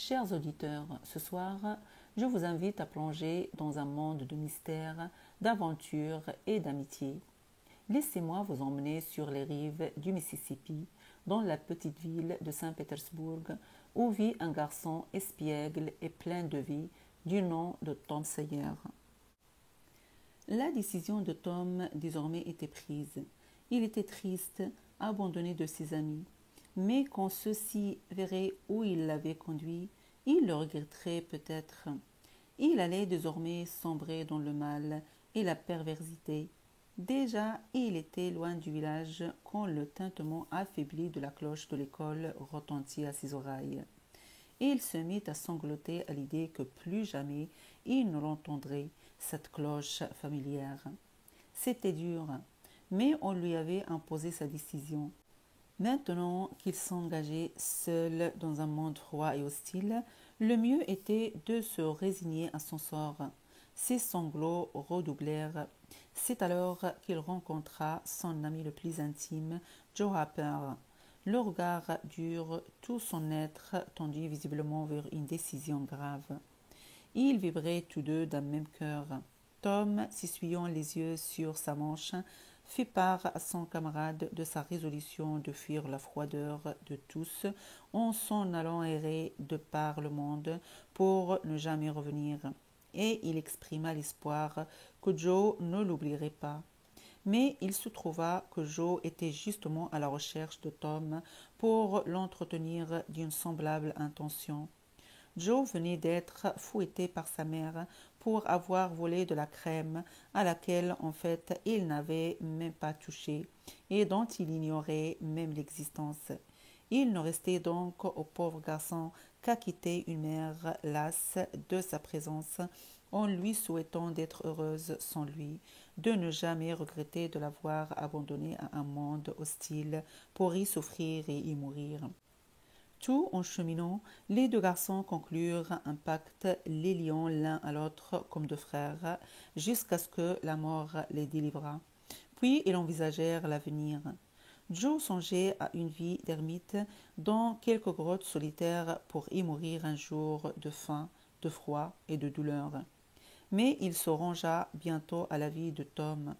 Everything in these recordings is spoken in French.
Chers auditeurs, ce soir, je vous invite à plonger dans un monde de mystère, d'aventure et d'amitié. Laissez-moi vous emmener sur les rives du Mississippi, dans la petite ville de Saint-Pétersbourg, où vit un garçon espiègle et plein de vie du nom de Tom Sawyer. La décision de Tom désormais était prise. Il était triste, abandonné de ses amis. Mais quand ceux-ci verraient où il l'avait conduit, il le regretterait peut-être. Il allait désormais sombrer dans le mal et la perversité. Déjà, il était loin du village quand le tintement affaibli de la cloche de l'école retentit à ses oreilles. Il se mit à sangloter à l'idée que plus jamais il ne l'entendrait, cette cloche familière. C'était dur, mais on lui avait imposé sa décision. Maintenant qu'il s'engageait seul dans un monde froid et hostile, le mieux était de se résigner à son sort. Ses sanglots redoublèrent. C'est alors qu'il rencontra son ami le plus intime, Joe Harper. Le regard dur, tout son être tendit visiblement vers une décision grave. Ils vibraient tous deux d'un même cœur. Tom, s'essuyant les yeux sur sa manche, fit part à son camarade de sa résolution de fuir la froideur de tous en s'en allant errer de par le monde pour ne jamais revenir. Et il exprima l'espoir que Joe ne l'oublierait pas. Mais il se trouva que Joe était justement à la recherche de Tom pour l'entretenir d'une semblable intention. Joe venait d'être fouetté par sa mère pour avoir volé de la crème à laquelle en fait il n'avait même pas touché et dont il ignorait même l'existence. Il ne restait donc au pauvre garçon qu'à quitter une mère lasse de sa présence en lui souhaitant d'être heureuse sans lui, de ne jamais regretter de l'avoir abandonnée à un monde hostile pour y souffrir et y mourir. Tout en cheminant, les deux garçons conclurent un pacte les liant l'un à l'autre comme deux frères, jusqu'à ce que la mort les délivrât. Puis ils envisagèrent l'avenir. Joe songeait à une vie d'ermite dans quelque grotte solitaire pour y mourir un jour de faim, de froid et de douleur. Mais il se rangea bientôt à la vie de Tom,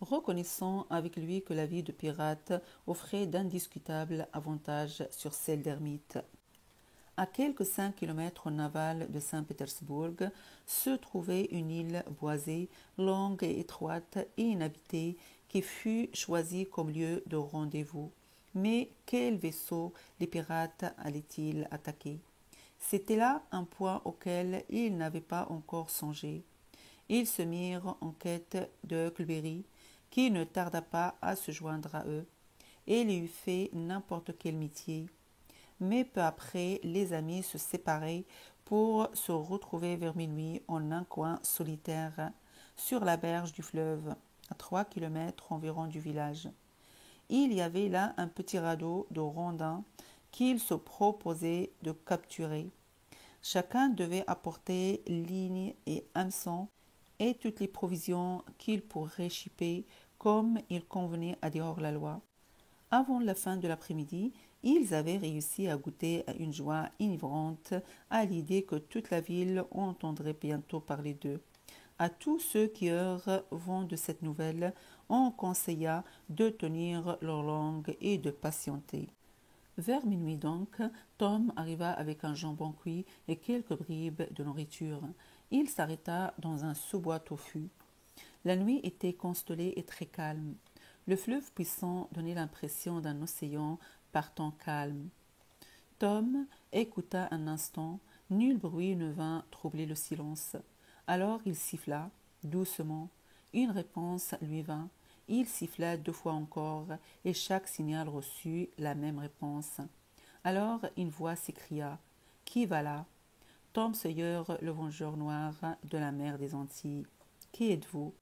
reconnaissant avec lui que la vie de pirate offrait d'indiscutables avantages sur celle d'ermite. À quelques 5 kilomètres en aval de Saint-Pétersbourg se trouvait une île boisée, longue et étroite et inhabitée, qui fut choisie comme lieu de rendez-vous. Mais quel vaisseau les pirates allaient-ils attaquer? C'était là un point auquel ils n'avaient pas encore songé. Ils se mirent en quête de Huckleberry, qui ne tarda pas à se joindre à eux, et lui eut fait n'importe quel métier. Mais peu après, les amis se séparaient pour se retrouver vers minuit en un coin solitaire, sur la berge du fleuve, à 3 kilomètres environ du village. Il y avait là un petit radeau de rondins qu'ils se proposaient de capturer. Chacun devait apporter ligne et hameçon et toutes les provisions qu'il pourrait chipper comme il convenait à dire la loi. Avant la fin de l'après-midi, ils avaient réussi à goûter à une joie enivrante à l'idée que toute la ville entendrait bientôt parler d'eux. À tous ceux qui eurent vent de cette nouvelle, on conseilla de tenir leur langue et de patienter. Vers minuit donc, Tom arriva avec un jambon cuit et quelques bribes de nourriture. Il s'arrêta dans un sous-bois touffu. La nuit était constellée et très calme. Le fleuve puissant donnait l'impression d'un océan partant calme. Tom écouta un instant, nul bruit ne vint troubler le silence. Alors il siffla, doucement. Une réponse lui vint. Il siffla 2 fois encore, et chaque signal reçut la même réponse. Alors une voix s'écria. « Qui va là ?» Tom Sawyer, le vengeur noir de la mer des Antilles. « Qui êtes-vous »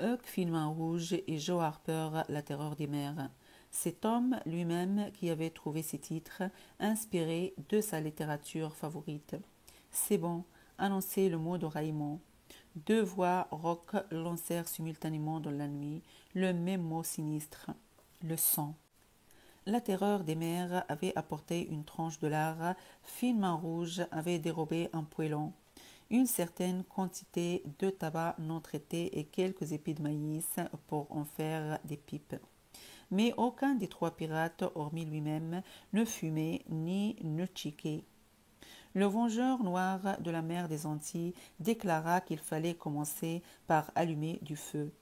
Huck Finman Rouge et Joe Harper, la terreur des mers. C'est Tom lui-même qui avait trouvé ces titres, inspirés de sa littérature favorite. C'est bon, annonçait le mot de Raymond. 2 voix rauques lancèrent simultanément dans la nuit le même mot sinistre, le sang. La terreur des mers avait apporté une tranche de lard, finement rouge avait dérobé un poêlon, une certaine quantité de tabac non traité et quelques épis de maïs pour en faire des pipes. Mais aucun des trois pirates, hormis lui-même, ne fumait ni ne chiquait. Le vengeur noir de la mer des Antilles déclara qu'il fallait commencer par allumer du feu.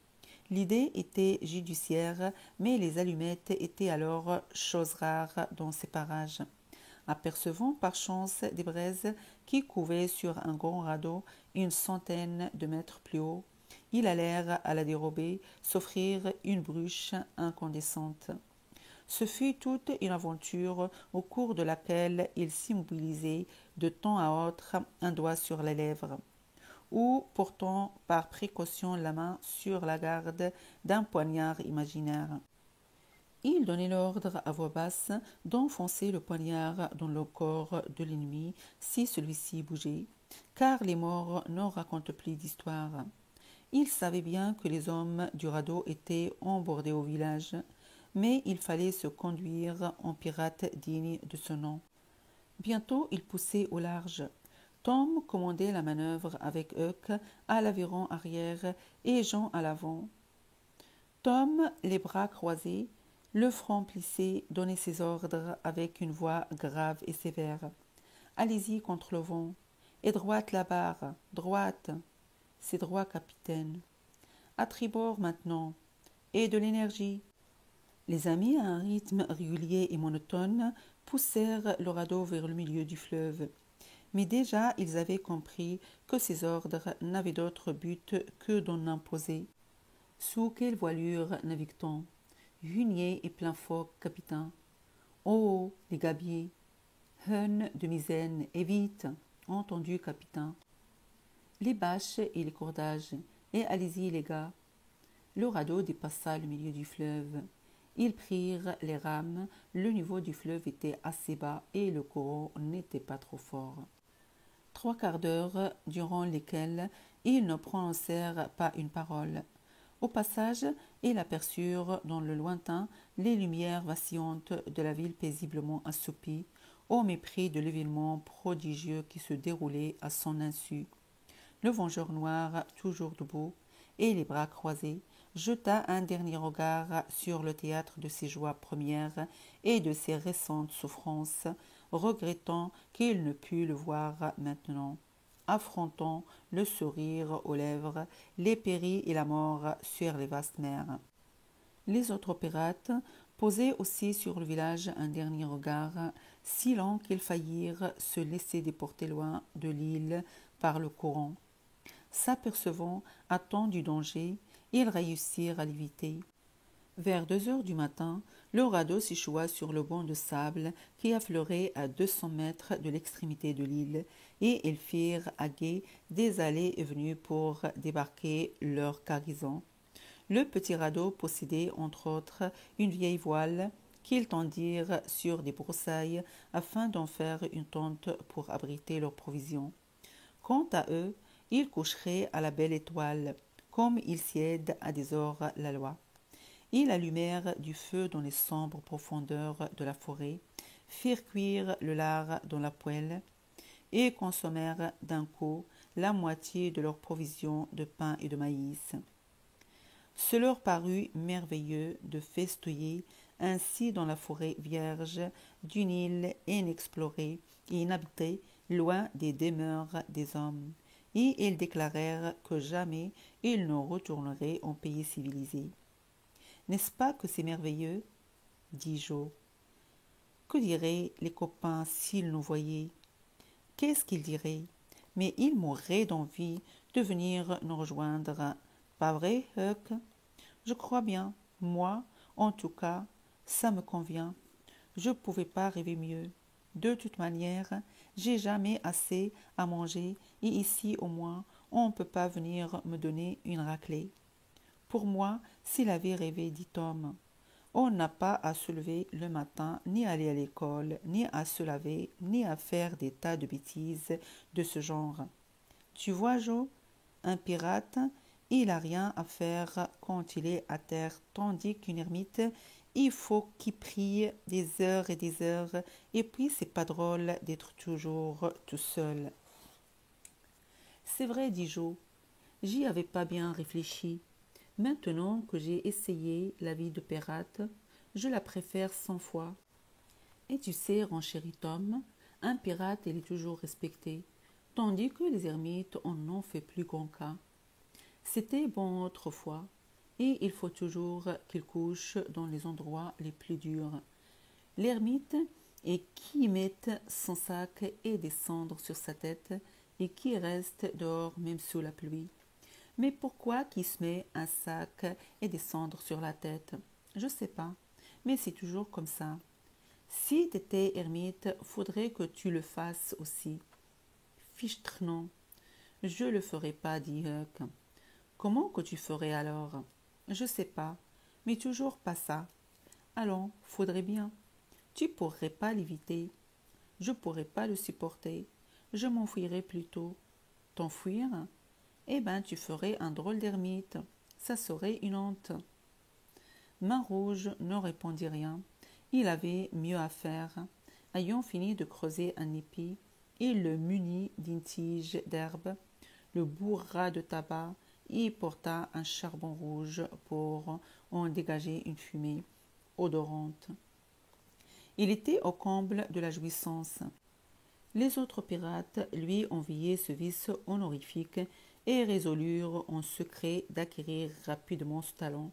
L'idée était judiciaire, mais les allumettes étaient alors chose rare dans ces parages. Apercevant par chance des braises qui couvaient sur un grand radeau une centaine de mètres plus haut, ils allèrent à la dérobée s'offrir une bruche incandescente. Ce fut toute une aventure au cours de laquelle ils s'immobilisaient de temps à autre un doigt sur les lèvres, ou portant par précaution la main sur la garde d'un poignard imaginaire. Il donnait l'ordre à voix basse d'enfoncer le poignard dans le corps de l'ennemi si celui-ci bougeait, car les morts ne racontent plus d'histoire. Il savait bien que les hommes du radeau étaient embordés au village, mais il fallait se conduire en pirate digne de ce nom. Bientôt il poussait au large. Tom commandait la manœuvre avec Huck à l'aviron arrière et Jean à l'avant. Tom, les bras croisés, le front plissé, donnait ses ordres avec une voix grave et sévère. Allez-y contre le vent. Et droite la barre, droite. C'est droit, capitaine. À tribord maintenant. Et de l'énergie. Les amis, à un rythme régulier et monotone, poussèrent le radeau vers le milieu du fleuve. Mais déjà ils avaient compris que ces ordres n'avaient d'autre but que d'en imposer. Sous quelle voilure navigue-t-on? Hunier et plein foc, capitaine. Oh, les gabiers. Hun de misaine, et vite. Entendu, capitaine. Les bâches et les cordages. Et allez-y, les gars. Le radeau dépassa le milieu du fleuve. Ils prirent les rames, le niveau du fleuve était assez bas et le courant n'était pas trop fort. 3/4 d'heure durant lesquels ils ne prononcèrent pas une parole. Au passage, ils aperçurent dans le lointain les lumières vacillantes de la ville paisiblement assoupie, au mépris de l'événement prodigieux qui se déroulait à son insu. Le vengeur noir, toujours debout, et les bras croisés, jeta un dernier regard sur le théâtre de ses joies premières et de ses récentes souffrances, regrettant qu'il ne pût le voir maintenant, affrontant le sourire aux lèvres, les périls et la mort sur les vastes mers. Les autres pirates posaient aussi sur le village un dernier regard, si lents qu'ils faillirent se laisser déporter loin de l'île par le courant. S'apercevant à temps du danger, ils réussirent à l'éviter. Vers 2 heures du matin, le radeau s'échoua sur le banc de sable qui affleurait à 200 mètres de l'extrémité de l'île, et ils firent à gué des allées et venues pour débarquer leur cargaison. Le petit radeau possédait entre autres une vieille voile qu'ils tendirent sur des broussailles afin d'en faire une tente pour abriter leurs provisions. Quant à eux, ils coucheraient à la belle étoile, comme il s'y aide à des ors la loi. Ils allumèrent du feu dans les sombres profondeurs de la forêt, firent cuire le lard dans la poêle, et consommèrent d'un coup la moitié de leurs provisions de pain et de maïs. Ce leur parut merveilleux de festouiller ainsi dans la forêt vierge d'une île inexplorée et inhabitée, loin des demeures des hommes, et ils déclarèrent que jamais ils ne retourneraient en pays civilisé. « N'est-ce pas que c'est merveilleux ?» dit Joe. « Que diraient les copains s'ils nous voyaient ?» Qu'est-ce qu'ils diraient? Mais ils mourraient d'envie de venir nous rejoindre. Pas vrai, Huck? Je crois bien. Moi, en tout cas, ça me convient. Je ne pouvais pas rêver mieux. De toute manière, j'ai jamais assez à manger et ici au moins, on ne peut pas venir me donner une raclée. Pour moi, s'il avait rêvé, dit Tom. On n'a pas à se lever le matin, ni aller à l'école, ni à se laver, ni à faire des tas de bêtises de ce genre. Tu vois, Joe, un pirate, il n'a rien à faire quand il est à terre, tandis qu'une ermite, Il faut qu'il prie des heures et des heures, et puis c'est pas drôle d'être toujours tout seul. C'est vrai, dit Joe, j'y avais pas bien réfléchi. Maintenant que j'ai essayé la vie de pirate, je la préfère 100 fois. Et tu sais, renchérit Tom, un pirate il est toujours respecté, tandis que les ermites en ont fait plus grand cas. C'était bon autrefois, et il faut toujours qu'ils couchent dans les endroits les plus durs. L'ermite est qui mette son sac et des cendres sur sa tête et qui reste dehors même sous la pluie. Mais pourquoi qui se met un sac et des cendres sur la tête? Je sais pas, mais c'est toujours comme ça. Si t'étais ermite, faudrait que tu le fasses aussi. Fichtre non, je le ferai pas, dit Huck. Comment que tu ferais alors? Je sais pas, mais toujours pas ça. Allons, faudrait bien. Tu pourrais pas l'éviter. Je pourrais pas le supporter. Je m'enfuirais plutôt. T'enfuir? Eh ben, tu ferais un drôle d'ermite. Ça serait une honte. Main Rouge ne répondit rien. Il avait mieux à faire. Ayant fini de creuser un épi, il le munit d'une tige d'herbe, le bourra de tabac et porta un charbon rouge pour en dégager une fumée odorante. Il était au comble de la jouissance. Les autres pirates lui enviaient ce vice honorifique et résolurent en secret d'acquérir rapidement ce talent.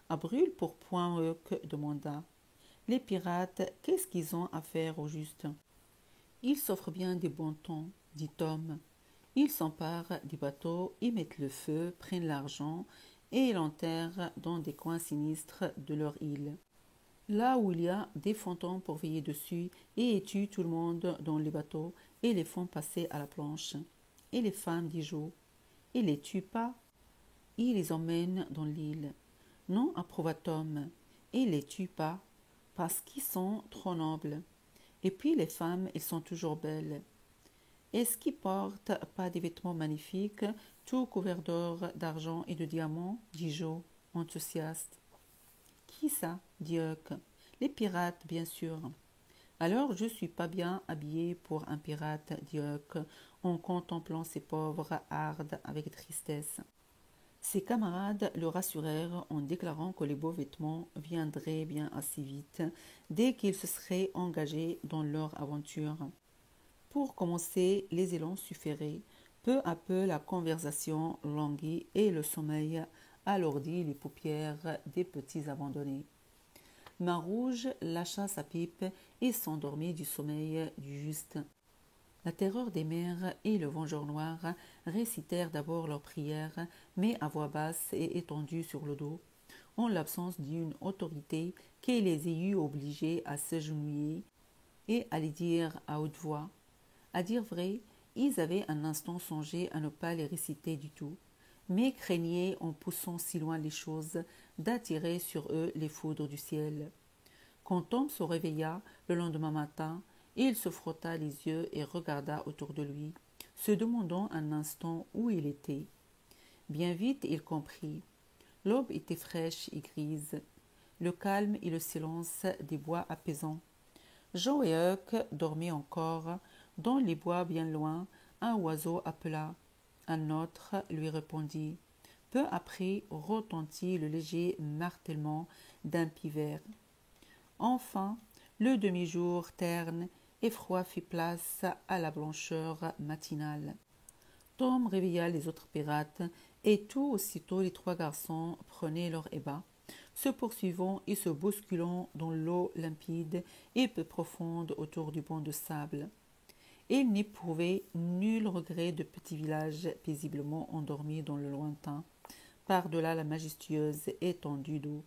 À brûle-pourpoint, Huck demanda. Les pirates, qu'est-ce qu'ils ont à faire au juste? Ils s'offrent bien des bons temps, dit Tom. Ils s'emparent des bateaux, y mettent le feu, prennent l'argent et l'enterrent dans des coins sinistres de leur île. Là où il y a des fantômes pour veiller dessus, et ils tuent tout le monde dans les bateaux et les font passer à la planche. Et les femmes, dit Joe, ils les tuent pas, ils les emmènent dans l'île. Non, approuva Tom, ils les tuent pas, parce qu'ils sont trop nobles. Et puis les femmes, elles sont toujours belles. Est-ce qu'ils portent pas des vêtements magnifiques, tout couverts d'or, d'argent et de diamants? Dit Joe, enthousiaste. Qui ça? Dit Huck. Les pirates, bien sûr. Alors je suis pas bien habillé pour un pirate, dit Huck, en contemplant ses pauvres hardes avec tristesse. Ses camarades le rassurèrent en déclarant que les beaux vêtements viendraient bien assez vite dès qu'ils se seraient engagés dans leur aventure. Pour commencer, les élans suffiraient. Peu à peu, la conversation languit et le sommeil alourdit les paupières des petits abandonnés. Main Rouge lâcha sa pipe et s'endormit du sommeil du juste. La terreur des mers et le vengeur noir récitèrent d'abord leurs prières, mais à voix basse et étendue sur le dos, en l'absence d'une autorité qui les ait obligés à s'agenouiller et à les dire à haute voix. À dire vrai, ils avaient un instant songé à ne pas les réciter du tout, mais craignaient, en poussant si loin les choses, d'attirer sur eux les foudres du ciel. Quand Tom se réveilla le lendemain matin, il se frotta les yeux et regarda autour de lui, se demandant un instant où il était. Bien vite, il comprit. L'aube était fraîche et grise, le calme et le silence des bois apaisants. Joe et Huck dormaient encore. Dans les bois bien loin, un oiseau appela. Un autre lui répondit. Peu après retentit le léger martèlement d'un pivert. Enfin, le demi-jour terne et froid fit place à la blancheur matinale. Tom réveilla les autres pirates, et tout aussitôt les trois garçons prenaient leur ébat, se poursuivant et se bousculant dans l'eau limpide et peu profonde autour du banc de sable. Ils n'éprouvaient nul regret de petits villages paisiblement endormis dans le lointain, par-delà la majestueuse étendue d'eau.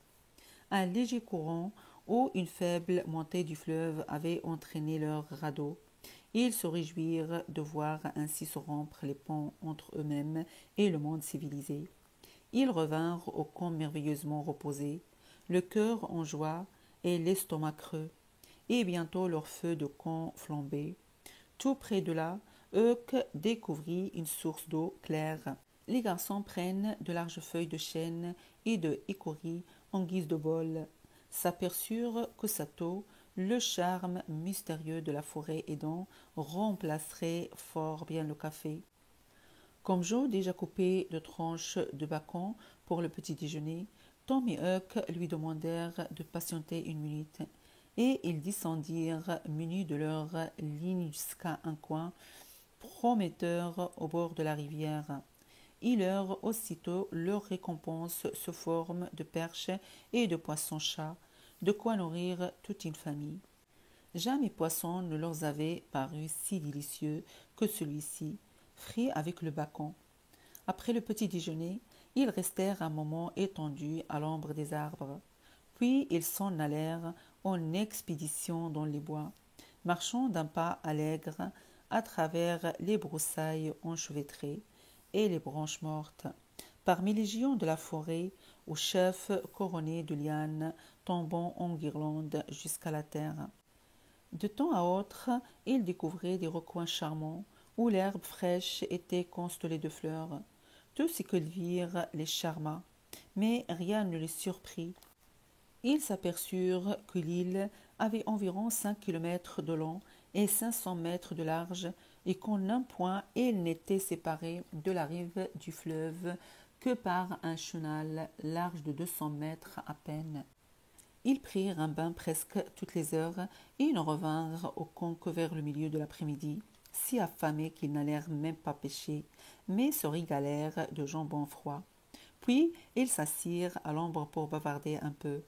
Un léger courant ou une faible montée du fleuve avait entraîné leurs radeaux. Ils se réjouirent de voir ainsi se rompre les ponts entre eux-mêmes et le monde civilisé. Ils revinrent au camp merveilleusement reposés, le cœur en joie et l'estomac creux, et bientôt leur feu de camp flambait. Tout près de là, Huck découvrit une source d'eau claire. Les garçons prennent de larges feuilles de chêne et de hickory en guise de bol. s'aperçurent que Sato, le charme mystérieux de la forêt aidant, remplacerait fort bien le café. Comme Joe déjà coupé de tranches de bacon pour le petit déjeuner, Tom et Huck lui demandèrent de patienter une minute, et ils descendirent munis de leur ligne jusqu'à un coin prometteur au bord de la rivière. Il leur aussitôt leur récompense sous forme de perches et de poissons-chats, de quoi nourrir toute une famille. Jamais poisson ne leur avait paru si délicieux que celui-ci, frit avec le bacon. Après le petit déjeuner, ils restèrent un moment étendus à l'ombre des arbres. Puis ils s'en allèrent en expédition dans les bois, marchant d'un pas allègre à travers les broussailles enchevêtrées et les branches mortes, parmi les géants de la forêt, aux chefs couronnés de lianes tombant en guirlandes jusqu'à la terre. De temps à autre, ils découvraient des recoins charmants où l'herbe fraîche était constellée de fleurs. Tout ce qu'ils virent les charma, mais rien ne les surprit. Ils s'aperçurent que l'île avait environ 5 kilomètres de long et 500 mètres de large, et qu'en un point elle n'était séparée de la rive du fleuve que par un chenal large de 200 mètres à peine. Ils prirent un bain presque toutes les heures et ne revinrent au camp que vers le milieu de l'après-midi, si affamés qu'ils n'allèrent même pas pêcher, mais se régalèrent de jambon froid. Puis ils s'assirent à l'ombre pour bavarder un peu.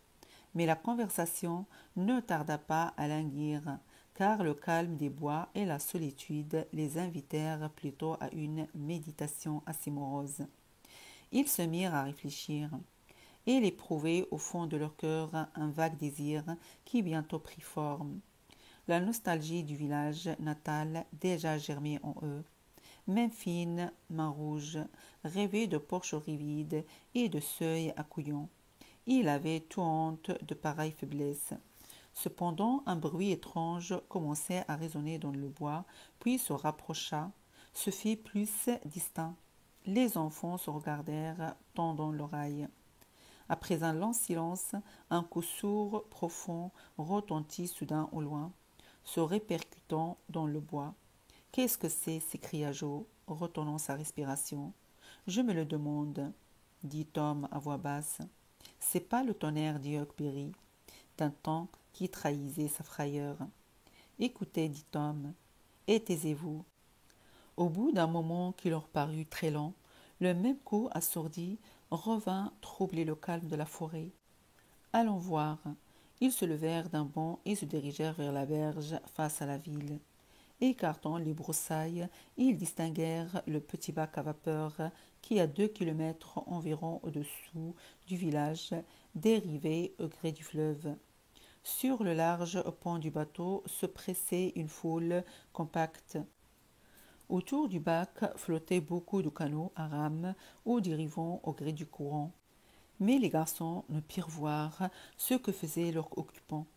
Mais la conversation ne tarda pas à languir, car le calme des bois et la solitude les invitèrent plutôt à une méditation assez morose. Ils se mirent à réfléchir. Et ils éprouvaient au fond de leur cœur un vague désir qui bientôt prit forme. La nostalgie du village natal déjà germait en eux. Memphine, main rouge, rêvait de porcheries vides et de seuils à couillons. Il avait tout honte de pareilles faiblesses. Cependant, un bruit étrange commençait à résonner dans le bois, puis se rapprocha, se fit plus distinct. Les enfants se regardèrent, tendant l'oreille. Après un long silence, un coup sourd, profond, retentit soudain au loin, se répercutant dans le bois. « Qu'est-ce que c'est » s'écria Joe, retenant sa respiration. « Je me le demande, » dit Tom à voix basse. « C'est pas le tonnerre, dit Huckberry, d'un ton qui trahissait sa frayeur. « Écoutez, dit Tom, et taisez-vous. » Au bout d'un moment qui leur parut très long, le même coup assourdi revint troubler le calme de la forêt. « Allons voir. » Ils se levèrent d'un bond et se dirigèrent vers la berge face à la ville. Écartant les broussailles, ils distinguèrent le petit bac à vapeur qui, à 2 kilomètres environ au-dessous du village, dérivait au gré du fleuve. Sur le large pont du bateau se pressait une foule compacte. Autour du bac flottaient beaucoup de canots à rames ou dérivant au gré du courant. Mais les garçons ne purent voir ce que faisaient leurs occupants.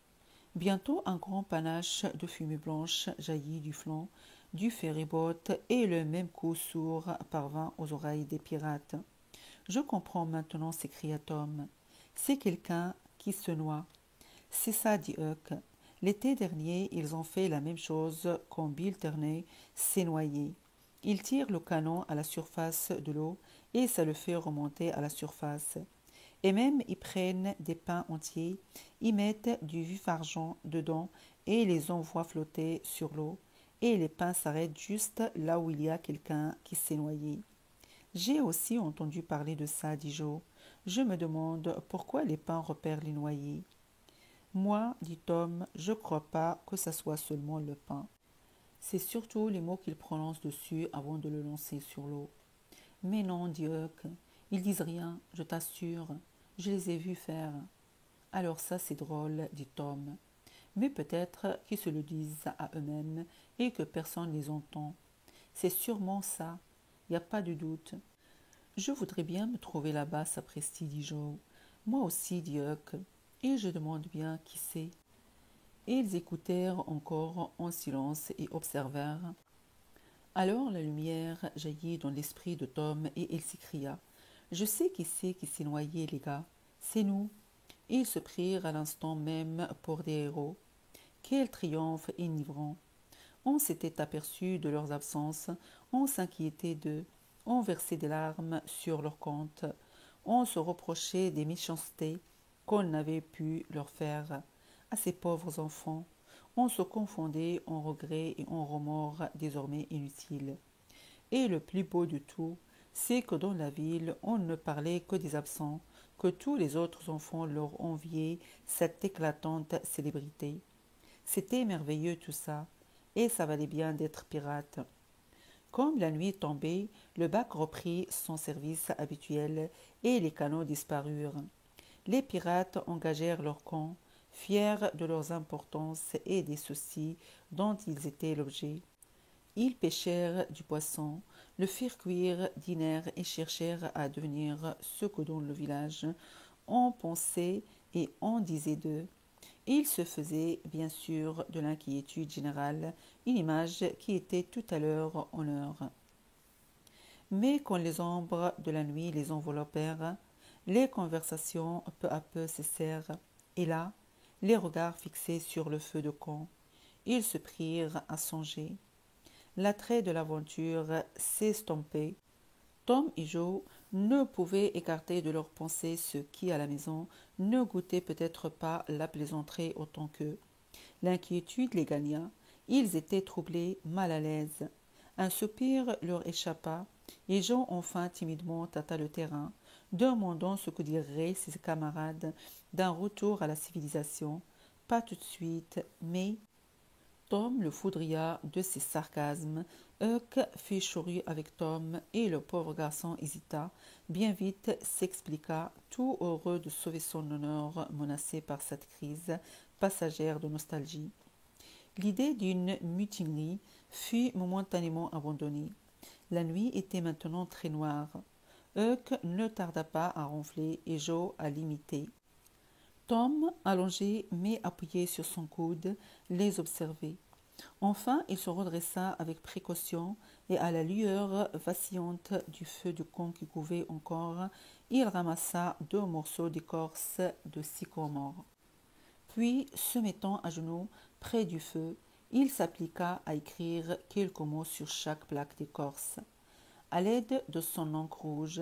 Bientôt un grand panache de fumée blanche jaillit du flanc du ferry-boat et le même coup sourd parvint aux oreilles des pirates. « Je comprends maintenant, » s'écria Tom. « C'est quelqu'un qui se noie. »« C'est ça, dit Huck. L'été dernier, ils ont fait la même chose quand Bill Terney s'est noyé. Ils tirent le canon à la surface de l'eau et ça le fait remonter à la surface. Et même ils prennent des pains entiers, ils mettent du vif-argent dedans et les envoient flotter sur l'eau. Et les pains s'arrêtent juste là où il y a quelqu'un qui s'est noyé. J'ai aussi entendu parler de ça, dit Joe. Je me demande pourquoi les pains repèrent les noyés. Moi, dit Tom, je crois pas que ça soit seulement le pain. C'est surtout les mots qu'ils prononcent dessus avant de le lancer sur l'eau. Mais non, dit Huck, ils disent rien, je t'assure. Je les ai vus faire. Alors ça, c'est drôle, dit Tom. Mais peut-être qu'ils se le disent à eux-mêmes et que personne ne les entend. C'est sûrement ça, il n'y a pas de doute. Je voudrais bien me trouver là-bas, sapristi, dit Joe. Moi aussi, dit Huck, et je demande bien qui c'est. Et ils écoutèrent encore en silence et observèrent. Alors la lumière jaillit dans l'esprit de Tom et il s'écria. « Je sais qui c'est qui s'est noyé, les gars. C'est nous. Ils se prirent à l'instant même pour des héros. Quel triomphe enivrant! On s'était aperçu de leurs absences, on s'inquiétait d'eux, on versait des larmes sur leur compte, on se reprochait des méchancetés qu'on n'avait pu leur faire à ces pauvres enfants. On se confondait en regrets et en remords désormais inutiles. Et le plus beau de tout, c'est que dans la ville, on ne parlait que des absents, que tous les autres enfants leur enviaient cette éclatante célébrité. C'était merveilleux tout ça, et ça valait bien d'être pirate. Comme la nuit tombait, le bac reprit son service habituel et les canots disparurent. Les pirates engagèrent leur camp, fiers de leurs importances et des soucis dont ils étaient l'objet. Ils pêchèrent du poisson, le firent cuire, dînèrent et cherchèrent à devenir ce que dans le village on pensait et on disait d'eux. Ils se faisaient, bien sûr, de l'inquiétude générale, une image qui était tout à leur honneur. Mais quand les ombres de la nuit les enveloppèrent, les conversations peu à peu cessèrent, et là, les regards fixés sur le feu de camp, ils se prirent à songer. L'attrait de l'aventure s'estompait. Tom et Joe ne pouvaient écarter de leurs pensées ceux qui, à la maison, ne goûtaient peut-être pas la plaisanterie autant qu'eux. L'inquiétude les gagna. Ils étaient troublés, mal à l'aise. Un soupir leur échappa, et Joe enfin timidement tâta le terrain, demandant ce que diraient ses camarades d'un retour à la civilisation. Pas tout de suite, mais Tom le foudria de ses sarcasmes. Huck fit chorus avec Tom et le pauvre garçon hésita. Bien vite s'expliqua, tout heureux de sauver son honneur menacé par cette crise passagère de nostalgie. L'idée d'une mutinerie fut momentanément abandonnée. La nuit était maintenant très noire. Huck ne tarda pas à ronfler et Joe à l'imiter. Tom, allongé mais appuyé sur son coude, les observait. Enfin, il se redressa avec précaution et à la lueur vacillante du feu de camp qui couvait encore, il ramassa 2 morceaux d'écorce de sycomore. Puis, se mettant à genoux près du feu, il s'appliqua à écrire quelques mots sur chaque plaque d'écorce. À l'aide de son encre rouge,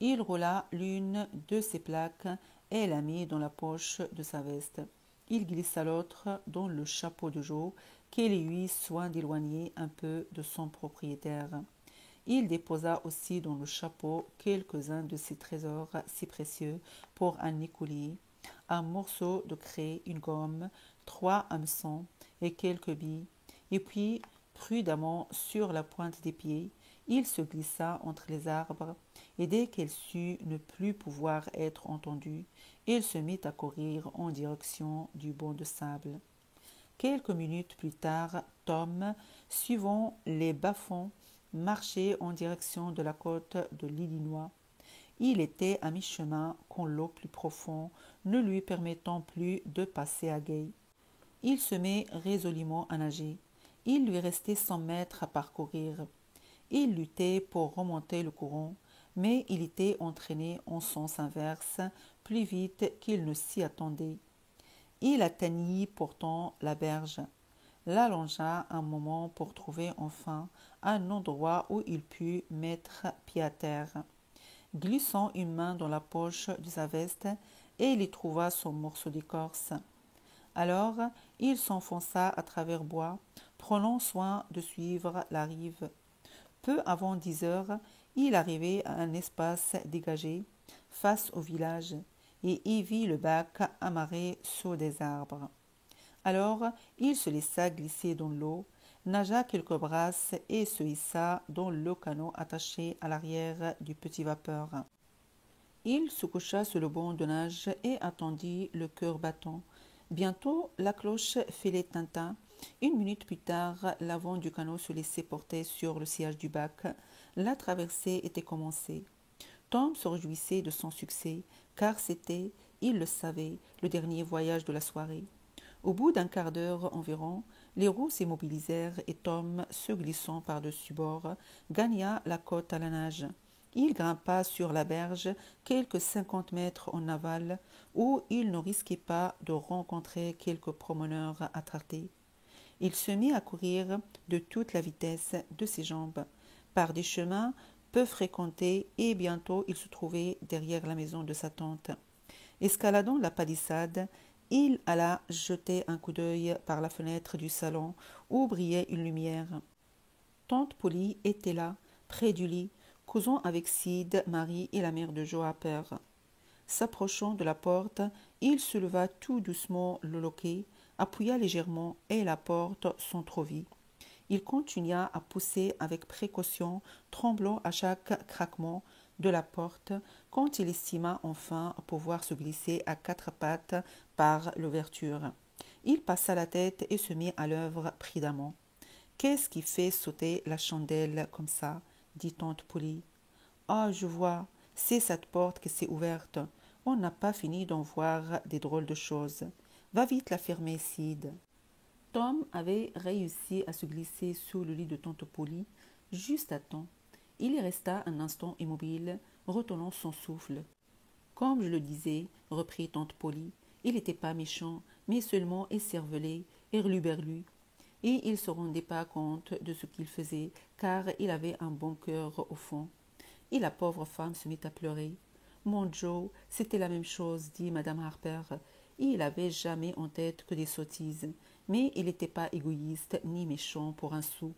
il roula l'une de ces plaques et la mit dans la poche de sa veste. Il glissa l'autre dans le chapeau de Joe, qu'il eut soin d'éloigner un peu de son propriétaire. Il déposa aussi dans le chapeau quelques-uns de ses trésors si précieux pour un écolier, un morceau de craie, une gomme, 3 hameçons et quelques billes, et puis, prudemment sur la pointe des pieds, il se glissa entre les arbres, et dès qu'elle sut ne plus pouvoir être entendue, il se mit à courir en direction du banc de sable. Quelques minutes plus tard, Tom, suivant les bas-fonds, marchait en direction de la côte de l'Illinois. Il était à mi-chemin quand l'eau plus profonde ne lui permettant plus de passer à gué. Il se mit résolument à nager. Il lui restait 100 mètres à parcourir. Il luttait pour remonter le courant, mais il était entraîné en sens inverse plus vite qu'il ne s'y attendait. Il atteignit pourtant la berge, la longea un moment pour trouver enfin un endroit où il put mettre pied à terre. Glissant une main dans la poche de sa veste, et il y trouva son morceau d'écorce. Alors, il s'enfonça à travers bois, prenant soin de suivre la rive. Peu avant 10 heures, il arrivait à un espace dégagé, face au village, et y vit le bac amarré sous des arbres. Alors, il se laissa glisser dans l'eau, nagea quelques brasses et se hissa dans le canot attaché à l'arrière du petit vapeur. Il se coucha sur le banc de nage et attendit le cœur battant. Bientôt, la cloche fêlée tinta. 1 minute plus tard, l'avant du canot se laissait porter sur le sillage du bac. La traversée était commencée. Tom se réjouissait de son succès, car c'était, il le savait, le dernier voyage de la soirée. Au bout d'un quart d'heure environ, les roues s'immobilisèrent et Tom, se glissant par-dessus bord, gagna la côte à la nage. Il grimpa sur la berge, quelques 50 mètres en aval, où il ne risquait pas de rencontrer quelques promeneurs attartés. Il se mit à courir de toute la vitesse de ses jambes, par des chemins peu fréquentés, et bientôt il se trouvait derrière la maison de sa tante. Escaladant la palissade, il alla jeter un coup d'œil par la fenêtre du salon où brillait une lumière. Tante Polly était là, près du lit, causant avec Sid, Marie et la mère de Joe Harper. S'approchant de la porte, il souleva tout doucement le loquet, appuya légèrement et la porte s'entr'ouvrit. Il continua à pousser avec précaution, tremblant à chaque craquement de la porte, quand il estima enfin pouvoir se glisser à quatre pattes par l'ouverture. Il passa la tête et se mit à l'œuvre prudemment. « Qu'est-ce qui fait sauter la chandelle comme ça ?» dit tante Polly. « Ah, je vois, c'est cette porte qui s'est ouverte. On n'a pas fini d'en voir des drôles de choses. Va vite la fermer, Sid. » Tom avait réussi à se glisser sous le lit de tante Polly, juste à temps. Il y resta un instant immobile, retenant son souffle. « Comme je le disais, reprit tante Polly, il n'était pas méchant, mais seulement écervelé, hurluberlu. Et il ne se rendait pas compte de ce qu'il faisait, car il avait un bon cœur au fond. » Et la pauvre femme se mit à pleurer. « Mon Joe, c'était la même chose, dit madame Harper. Il n'avait jamais en tête que des sottises, mais il n'était pas égoïste ni méchant pour un sou.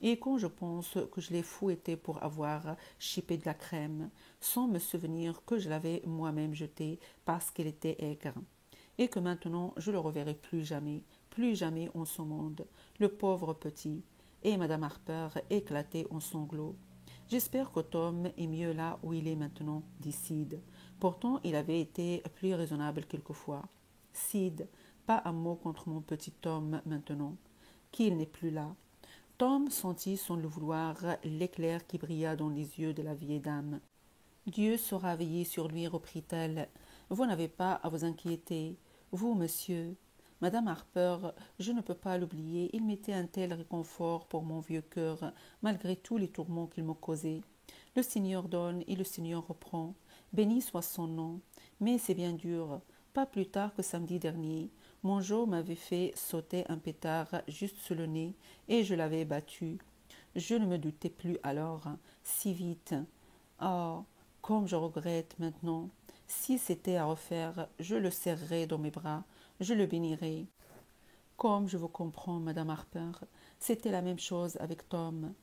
Et quand je pense que je l'ai fouetté pour avoir chipé de la crème, sans me souvenir que je l'avais moi-même jeté parce qu'elle était aigre, et que maintenant je le reverrai plus jamais en ce monde, le pauvre petit. » Et madame Harper éclatait en sanglots. « J'espère que Tom est mieux là où il est maintenant, dit Sid. Pourtant, il avait été plus raisonnable quelquefois. Sid, pas un mot contre mon petit Tom maintenant, qu'il n'est plus là. » Tom sentit sans le vouloir l'éclair qui brilla dans les yeux de la vieille dame. « Dieu saura veiller sur lui, reprit-elle. Vous n'avez pas à vous inquiéter. Vous, monsieur. Madame Harper, je ne peux pas l'oublier. Il m'était un tel réconfort pour mon vieux cœur, malgré tous les tourments qu'il me causait. Le Seigneur donne et le Seigneur reprend. Béni soit son nom. Mais c'est bien dur. Pas plus tard que samedi dernier, mon Joe m'avait fait sauter un pétard juste sous le nez et je l'avais battu. Je ne me doutais plus alors, si vite. Oh, comme je regrette maintenant. Si c'était à refaire, je le serrerais dans mes bras, je le bénirais. Comme je vous comprends, madame Harper, c'était la même chose avec Tom.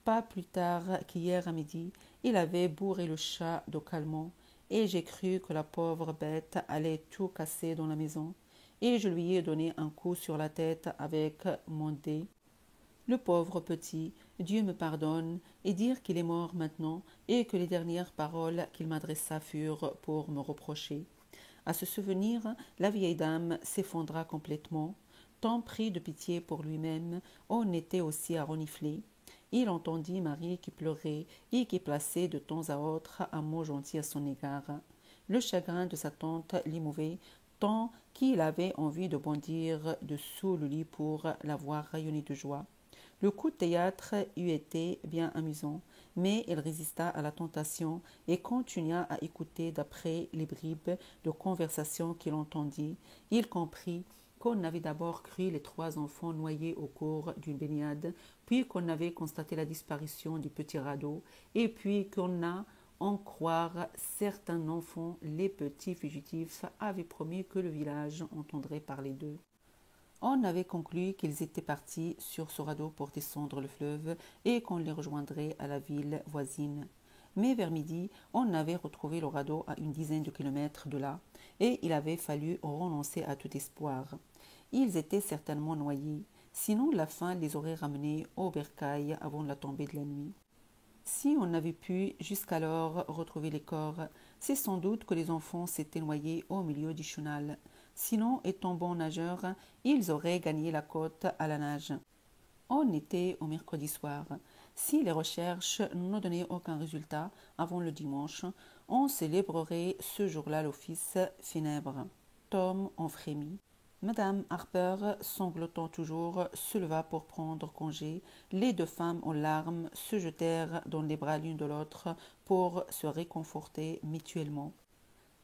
Pas plus tard qu'hier à midi, il avait bourré le chat de calmant, et j'ai cru que la pauvre bête allait tout casser dans la maison, et je lui ai donné un coup sur la tête avec mon dé. Le pauvre petit, Dieu me pardonne, et dire qu'il est mort maintenant, et que les dernières paroles qu'il m'adressa furent pour me reprocher. » À ce souvenir, la vieille dame s'effondra complètement. Tant pris de pitié pour lui-même, on était aussi à renifler. Il entendit Marie qui pleurait et qui plaçait de temps à autre un mot gentil à son égard. Le chagrin de sa tante l'émouvait tant qu'il avait envie de bondir dessous le lit pour la voir rayonner de joie. Le coup de théâtre eût été bien amusant, mais il résista à la tentation et continua à écouter d'après les bribes de conversation qu'il entendit. Il comprit qu'on avait d'abord cru les 3 enfants noyés au cours d'une baignade, puis qu'on avait constaté la disparition du petit radeau, et puis qu'on a en croire certains enfants, les petits fugitifs, avaient promis que le village entendrait parler d'eux. On avait conclu qu'ils étaient partis sur ce radeau pour descendre le fleuve et qu'on les rejoindrait à la ville voisine. Mais vers midi, on avait retrouvé le radeau à une dizaine de kilomètres de là, et il avait fallu renoncer à tout espoir. Ils étaient certainement noyés, sinon la faim les aurait ramenés au bercail avant la tombée de la nuit. Si on avait pu jusqu'alors retrouver les corps, c'est sans doute que les enfants s'étaient noyés au milieu du chenal. Sinon, étant bons nageurs, ils auraient gagné la côte à la nage. On était au mercredi soir. Si les recherches ne donnaient aucun résultat avant le dimanche, on célébrerait ce jour-là l'office funèbre. Tom en frémit. Madame Harper, sanglotant toujours, se leva pour prendre congé. Les deux femmes en larmes se jetèrent dans les bras l'une de l'autre pour se réconforter mutuellement.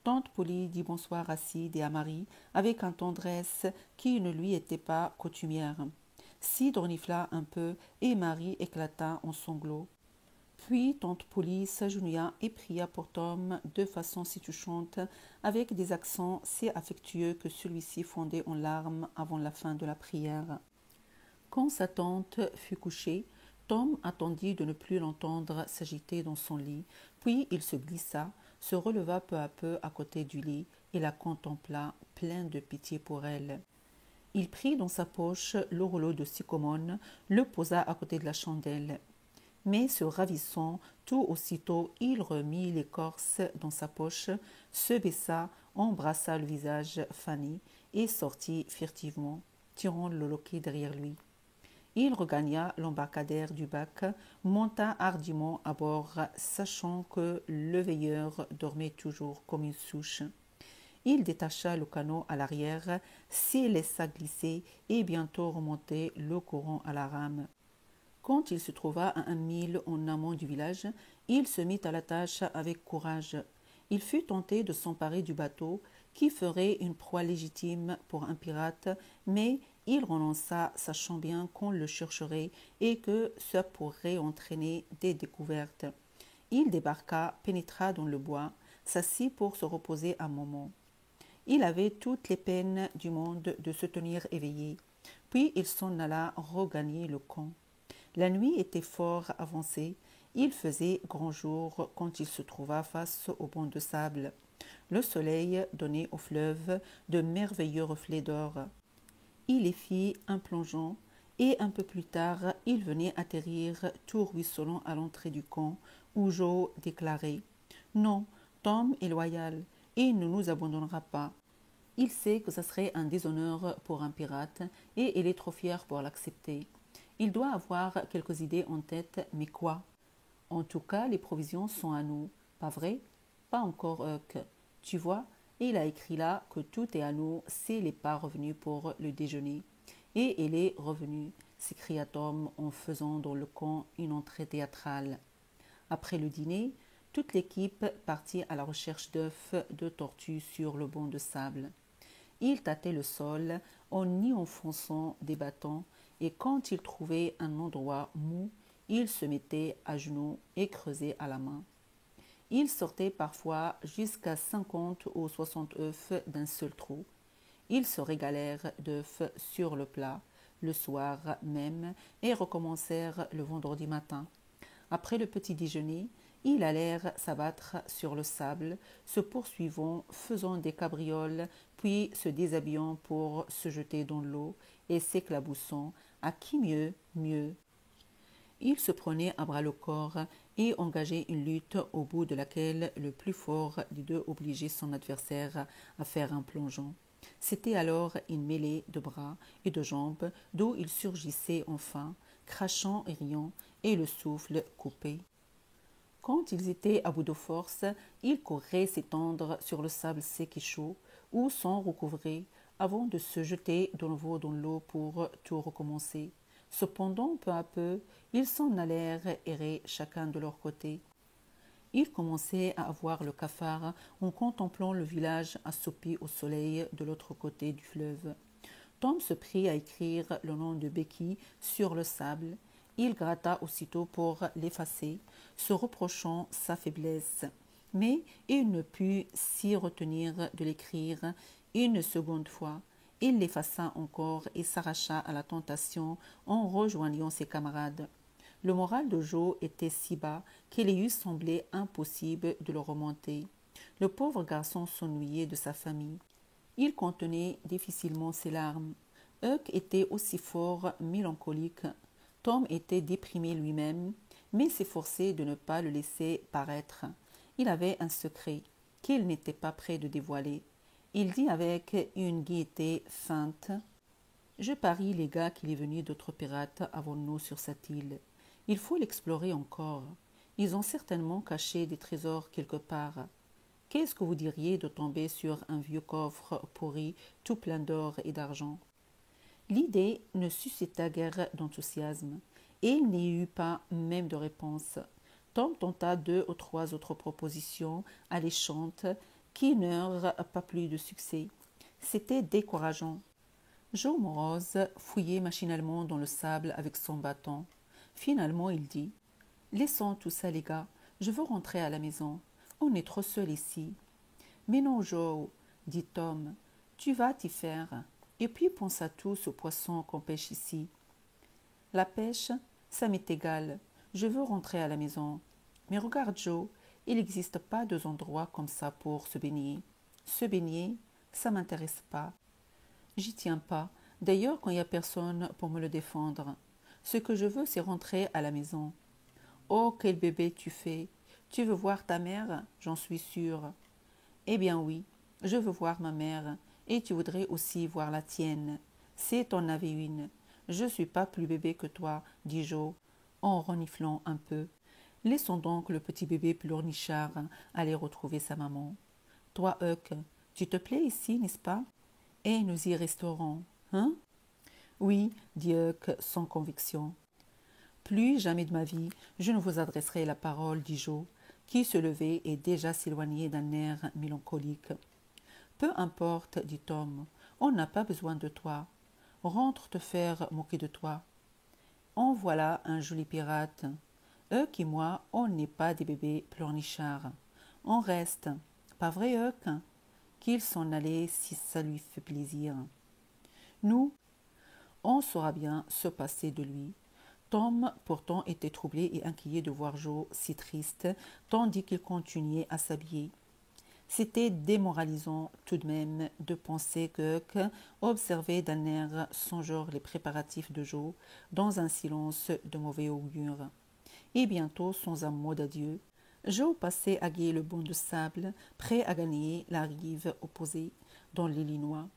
Tante Polly dit bonsoir à Sid et à Marie avec une tendresse qui ne lui était pas coutumière. Sid renifla un peu et Marie éclata en sanglots. Puis tante Polly s'agenouilla et pria pour Tom de façon si touchante, avec des accents si affectueux que celui-ci fondait en larmes avant la fin de la prière. Quand sa tante fut couchée, Tom attendit de ne plus l'entendre s'agiter dans son lit, puis il se glissa, se releva peu à peu à côté du lit et la contempla, plein de pitié pour elle. Il prit dans sa poche le rouleau de sycomone, le posa à côté de la chandelle. Mais se ravissant, tout aussitôt il remit l'écorce dans sa poche, se baissa, embrassa le visage Fanny et sortit furtivement, tirant le loquet derrière lui. Il regagna l'embarcadère du bac, monta hardiment à bord, sachant que le veilleur dormait toujours comme une souche. Il détacha le canot à l'arrière, s'y laissa glisser et bientôt remontait le courant à la rame. Quand il se trouva à 1 mille en amont du village, il se mit à la tâche avec courage. Il fut tenté de s'emparer du bateau, qui ferait une proie légitime pour un pirate, mais il renonça, sachant bien qu'on le chercherait et que ça pourrait entraîner des découvertes. Il débarqua, pénétra dans le bois, s'assit pour se reposer un moment. Il avait toutes les peines du monde de se tenir éveillé, puis il s'en alla regagner le camp. La nuit était fort avancée. Il faisait grand jour quand il se trouva face au banc de sable. Le soleil donnait au fleuve de merveilleux reflets d'or. Il y fit un plongeon et un peu plus tard, il venait atterrir tout ruisselant à l'entrée du camp où Joe déclarait « Non, Tom est loyal et il ne nous abandonnera pas. Il sait que ce serait un déshonneur pour un pirate et il est trop fier pour l'accepter. Il doit avoir quelques idées en tête, mais quoi? En tout cas, les provisions sont à nous, pas vrai? Pas encore, Huck. Tu vois, il a écrit là que tout est à nous, s'il n'est pas revenu pour le déjeuner. Et il est revenu, s'écria Tom en faisant dans le camp une entrée théâtrale. Après le dîner, toute l'équipe partit à la recherche d'œufs de tortue sur le banc de sable. Il tâtait le sol en y enfonçant des bâtons et quand il trouvait un endroit mou, il se mettait à genoux et creusait à la main. Il sortait parfois jusqu'à 50 ou 60 œufs d'un seul trou. Ils se régalèrent d'œufs sur le plat le soir même et recommencèrent le vendredi matin. Après le petit déjeuner, ils allèrent s'abattre sur le sable, se poursuivant, faisant des cabrioles, puis se déshabillant pour se jeter dans l'eau et s'éclaboussant. À qui mieux, mieux. Ils se prenaient à bras le corps et engageaient une lutte au bout de laquelle le plus fort des deux obligeait son adversaire à faire un plongeon. C'était alors une mêlée de bras et de jambes d'où ils surgissaient enfin, crachant et riant, et le souffle coupé. Quand ils étaient à bout de force, ils couraient s'étendre sur le sable sec et chaud, ou s'en recouvraient, avant de se jeter de nouveau dans l'eau pour tout recommencer. Cependant, peu à peu, ils s'en allèrent errer chacun de leur côté. Ils commençaient à avoir le cafard en contemplant le village assoupi au soleil de l'autre côté du fleuve. Tom se prit à écrire le nom de Becky sur le sable. Il gratta aussitôt pour l'effacer, se reprochant sa faiblesse. Mais il ne put s'y retenir de l'écrire une seconde fois. Il l'effaça encore et s'arracha à la tentation en rejoignant ses camarades. Le moral de Joe était si bas qu'il lui eût semblé impossible de le remonter. Le pauvre garçon s'ennuyait de sa famille. Il contenait difficilement ses larmes. Huck était aussi fort mélancolique. Tom était déprimé lui-même, mais s'efforçait de ne pas le laisser paraître. Il avait un secret qu'il n'était pas prêt de dévoiler. Il dit avec une gaieté feinte « Je parie, les gars, qu'il est venu d'autres pirates avant nous sur cette île. Il faut l'explorer encore. Ils ont certainement caché des trésors quelque part. Qu'est-ce que vous diriez de tomber sur un vieux coffre pourri, tout plein d'or et d'argent? L'idée ne suscita guère d'enthousiasme, et il n'y eut pas même de réponse. Tom tenta 2 ou 3 autres propositions alléchantes qui n'eurent pas plus de succès. C'était décourageant. Joe Morose fouillait machinalement dans le sable avec son bâton. Finalement, il dit « Laissons tout ça, les gars. Je veux rentrer à la maison. On est trop seuls ici. »« Mais non, Joe, dit Tom. Tu vas t'y faire. Et puis pense à tous aux poissons qu'on pêche ici. »« La pêche, ça m'est égal. Je veux rentrer à la maison. Mais regarde, Joe, il n'existe pas 2 endroits comme ça pour se baigner. Se baigner, ça m'intéresse pas. J'y tiens pas. D'ailleurs, quand il n'y a personne pour me le défendre. Ce que je veux, c'est rentrer à la maison. Oh, quel bébé tu fais. Tu veux voir ta mère? J'en suis sûre. Eh bien oui, je veux voir ma mère. Et tu voudrais aussi voir la tienne. C'est t'en avais une. Je suis pas plus bébé que toi, dit Joe, en reniflant un peu. Laissons donc le petit bébé pleurnichard aller retrouver sa maman. Toi, Huck, tu te plais ici, n'est-ce pas? Et nous y resterons, hein? Oui, dit Huck sans conviction. Plus jamais de ma vie, je ne vous adresserai la parole, dit Joe, qui se levait et déjà s'éloignait d'un air mélancolique. Peu importe, dit Tom, on n'a pas besoin de toi. Rentre te faire moquer de toi. En voilà un joli pirate. Huck et moi, on n'est pas des bébés pleurnichards. On reste. Pas vrai, Huck? Qu'il s'en allait si ça lui fait plaisir. Nous, on saura bien se passer de lui. Tom, pourtant, était troublé et inquiet de voir Joe si triste, tandis qu'il continuait à s'habiller. C'était démoralisant tout de même de penser que Huck observait d'un air songeur les préparatifs de Joe dans un silence de mauvais augure. Et bientôt, sans un mot d'adieu, Joe passait à guider le banc de sable, prêt à gagner la rive opposée, dans l'Illinois.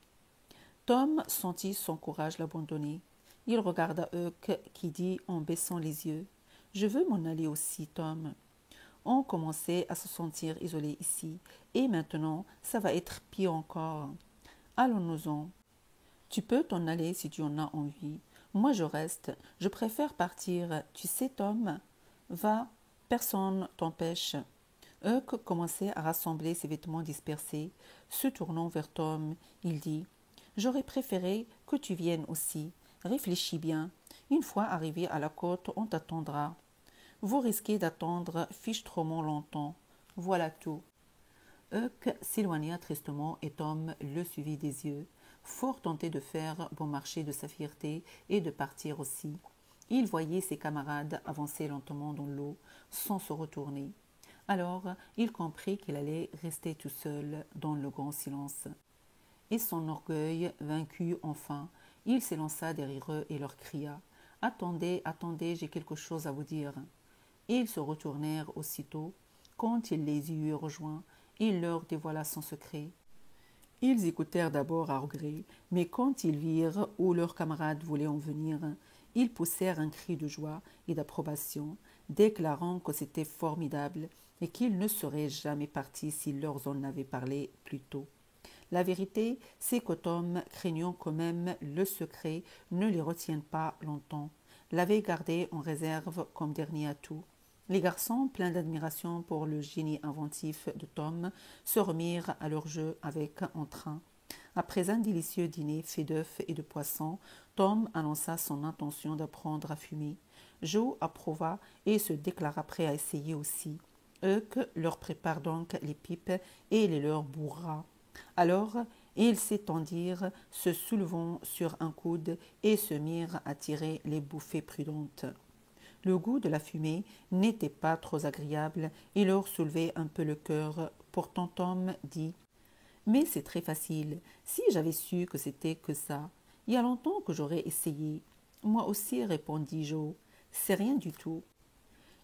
Tom sentit son courage l'abandonner. Il regarda Huck qui dit en baissant les yeux « Je veux m'en aller aussi, Tom. » On commençait à se sentir isolé ici, et maintenant, ça va être pire encore. Allons-nous-en. Tu peux t'en aller si tu en as envie. Moi, je reste. Je préfère partir. Tu sais, Tom, va, personne t'empêche. Huck commençait à rassembler ses vêtements dispersés. Se tournant vers Tom, il dit « J'aurais préféré que tu viennes aussi. Réfléchis bien. Une fois arrivé à la côte, on t'attendra. Vous risquez d'attendre fichtrement longtemps. Voilà tout. » Huck s'éloigna tristement et Tom le suivit des yeux, fort tenté de faire bon marché de sa fierté et de partir aussi. Il voyait ses camarades avancer lentement dans l'eau, sans se retourner. Alors, il comprit qu'il allait rester tout seul dans le grand silence. Et son orgueil vaincu enfin, il s'élança derrière eux et leur cria « Attendez, attendez, j'ai quelque chose à vous dire. » Ils se retournèrent aussitôt. Quand il les y eut rejoints, il leur dévoila son secret. Ils écoutèrent d'abord à regret, mais quand ils virent où leurs camarades voulaient en venir, ils poussèrent un cri de joie et d'approbation, déclarant que c'était formidable et qu'ils ne seraient jamais partis s'ils leur en avaient parlé plus tôt. La vérité, c'est que Tom, craignant que même le secret ne les retienne pas longtemps, l'avait gardé en réserve comme dernier atout. Les garçons, pleins d'admiration pour le génie inventif de Tom, se remirent à leur jeu avec entrain. Après un délicieux dîner fait d'œufs et de poissons, Tom annonça son intention d'apprendre à fumer. Joe approuva et se déclara prêt à essayer aussi. Huck leur prépare donc les pipes et les leur bourra. Alors, ils s'étendirent, se soulevant sur un coude et se mirent à tirer les bouffées prudentes. Le goût de la fumée n'était pas trop agréable et leur soulevait un peu le cœur. Pourtant Tom dit « Mais c'est très facile. Si j'avais su que c'était que ça, il y a longtemps que j'aurais essayé. » « Moi aussi, répondit Joe. C'est rien du tout. »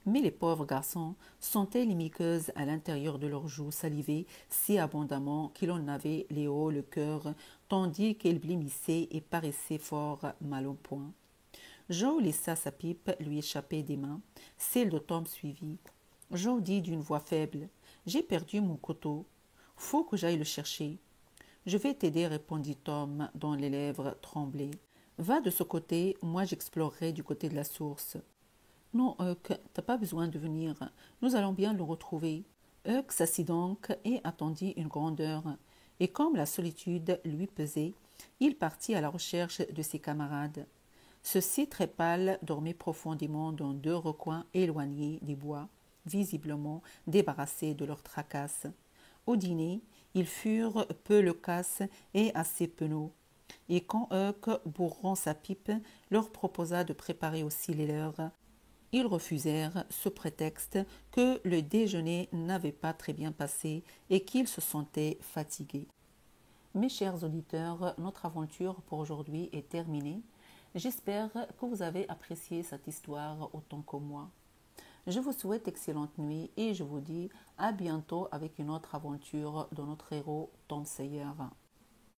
Mais les pauvres garçons sentaient les muqueuses à l'intérieur de leurs joues saliver si abondamment qu'il en avait les hauts le cœur, tandis qu'elles blêmissaient et paraissaient fort mal au point. Joe laissa sa pipe lui échapper des mains. Celle de Tom suivit. Joe dit d'une voix faible « J'ai perdu mon couteau. » Faut que j'aille le chercher. Je vais t'aider, répondit Tom, dont les lèvres tremblaient. Va de ce côté, moi j'explorerai du côté de la source. Non, Huck, t'as pas besoin de venir. Nous allons bien le retrouver. Huck s'assit donc et attendit une grande heure. Et comme la solitude lui pesait, il partit à la recherche de ses camarades. Ceux-ci, très pâles, dormaient profondément dans deux recoins éloignés des bois, visiblement débarrassés de leurs tracasses. Au dîner, ils furent peu loquaces et assez penauds. Et quand Huck, bourrant sa pipe, leur proposa de préparer aussi les leurs, ils refusèrent sous prétexte que le déjeuner n'avait pas très bien passé et qu'ils se sentaient fatigués. Mes chers auditeurs, notre aventure pour aujourd'hui est terminée. J'espère que vous avez apprécié cette histoire autant que moi. Je vous souhaite excellente nuit et je vous dis à bientôt avec une autre aventure de notre héros Tom Sawyer.